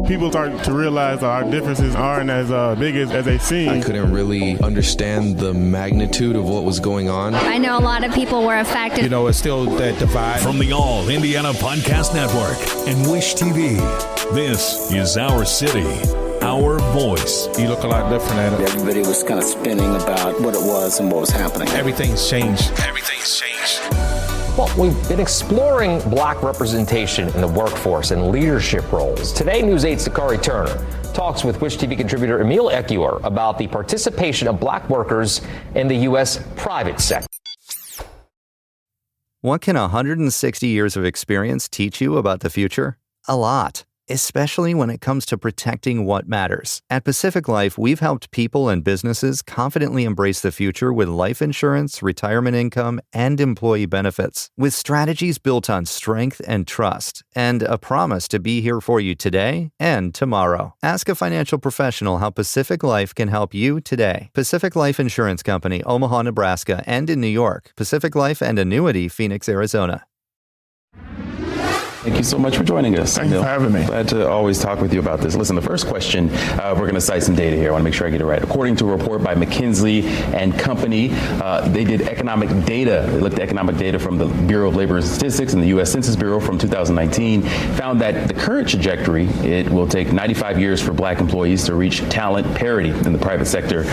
people start to realize our differences aren't as big as they seem. I couldn't really understand the magnitude of what was going on. I know a lot of people were affected. You know, it's still that divide. From the All Indiana Podcast Network and Wish TV, this is Our City, Our Voice. You look a lot different at it. Everybody was kind of spinning about what it was and what was happening. Everything's changed. Everything's changed. Well, we've been exploring black representation in the workforce and leadership roles. Today, News 8's Dakari Turner talks with Wish TV contributor Emil Ekiyor about the participation of black workers in the U.S. private sector. What can 160 years of experience teach you about the future? A lot, especially when it comes to protecting what matters. At Pacific Life, we've helped people and businesses confidently embrace the future with life insurance, retirement income, and employee benefits. With strategies built on strength and trust, and a promise to be here for you today and tomorrow. Ask a financial professional how Pacific Life can help you today. Pacific Life Insurance Company, Omaha, Nebraska, and in New York. Pacific Life and Annuity, Phoenix, Arizona. Thank you so much for joining us. Thank you for having me. Glad to always talk with you about this. Listen, the first question, we're going to cite some data here. I want to make sure I get it right. According to a report by McKinsey and Company, they did economic data. They looked at economic data from the Bureau of Labor and Statistics and the U.S. Census Bureau from 2019, found that the current trajectory, it will take 95 years for black employees to reach talent parity in the private sector.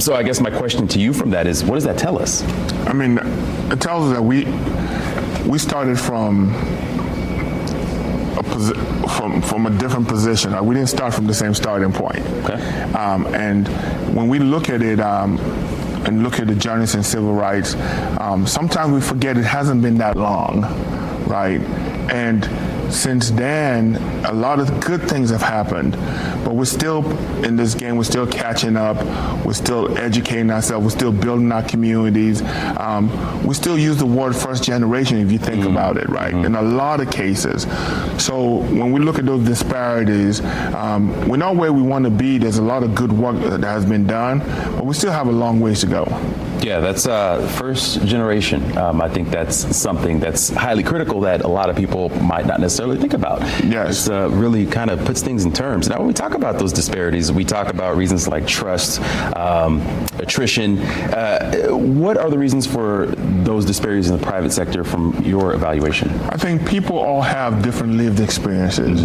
So I guess my question to you from that is, what does that tell us? I mean, it tells us that we started from a different position. We didn't start from the same starting point. Okay. And when we look at it and look at the journey in civil rights, sometimes we forget it hasn't been that long, right? And since then, a lot of good things have happened, but we're still in this game. We're still catching up. We're still educating ourselves. We're still building our communities. We still use the word first generation if you think about it, right? In a lot of cases. So when we look at those disparities, we're not where we want to be. There's a lot of good work that has been done, but we still have a long ways to go. Yeah, that's first generation. I think that's something that's highly critical that a lot of people might not necessarily think about. Yes. It really kind of puts things in terms. Now, when we talk about those disparities, we talk about reasons like trust, attrition. What are the reasons for those disparities in the private sector from your evaluation? I think people all have different lived experiences.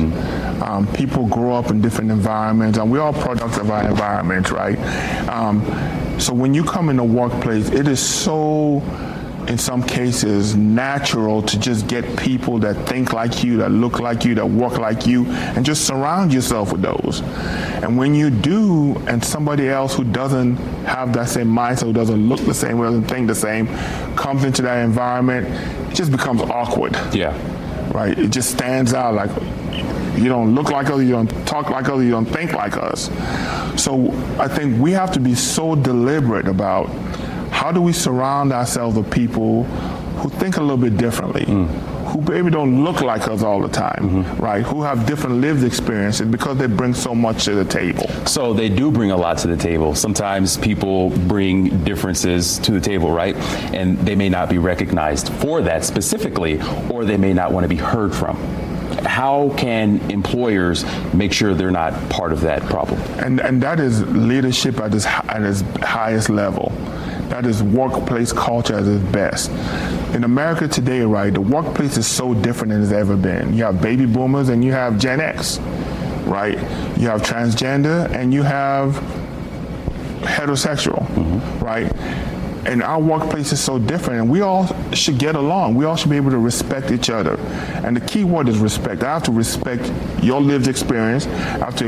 People grow up in different environments, and we're all products of our environment, right? So when you come in the workplace, it is so, in some cases, natural to just get people that think like you, that look like you, that work like you, and just surround yourself with those. And when you do, and somebody else who doesn't have that same mindset, who doesn't look the same, who doesn't think the same, comes into that environment, it just becomes awkward. Yeah. Right? It just stands out like, you don't look like us, you don't talk like us, you don't think like us. So I think we have to be so deliberate about how do we surround ourselves with people who think a little bit differently, who maybe don't look like us all the time, right? Who have different lived experiences because they bring so much to the table. So they do bring a lot to the table. Sometimes people bring differences to the table, right? And they may not be recognized for that specifically, or they may not want to be heard from. How can employers make sure they're not part of that problem? And that is leadership at its highest level. That is workplace culture at its best. In America today, right, the workplace is so different than it's ever been. You have baby boomers and you have Gen X, right? You have transgender and you have heterosexual, right? And our workplace is so different, and we all should get along. We all should be able to respect each other. And the key word is respect. I have to respect your lived experience. I have to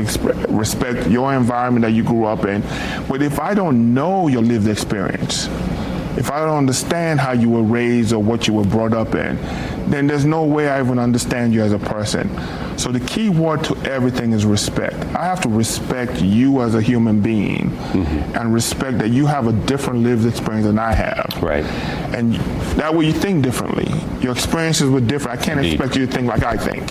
respect your environment that you grew up in. But if I don't know your lived experience, if I don't understand how you were raised or what you were brought up in, then there's no way I even understand you as a person. So the key word to everything is respect. I have to respect you as a human being and respect that you have a different lived experience than I have. Right. And that way you think differently. Your experiences were different. I can't expect you to think like I think.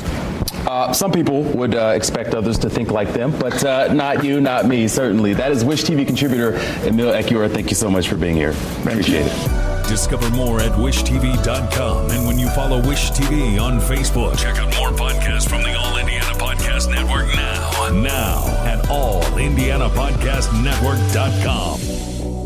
Some people would expect others to think like them, but not you, not me, certainly. That is Wish TV contributor Emil Ekiyor. Thank you so much for being here. Appreciate it. Discover more at wishtv.com. And when you follow Wish TV on Facebook, check out more podcasts from the All Indiana Podcast Network on IndianaPodcastNetwork.com.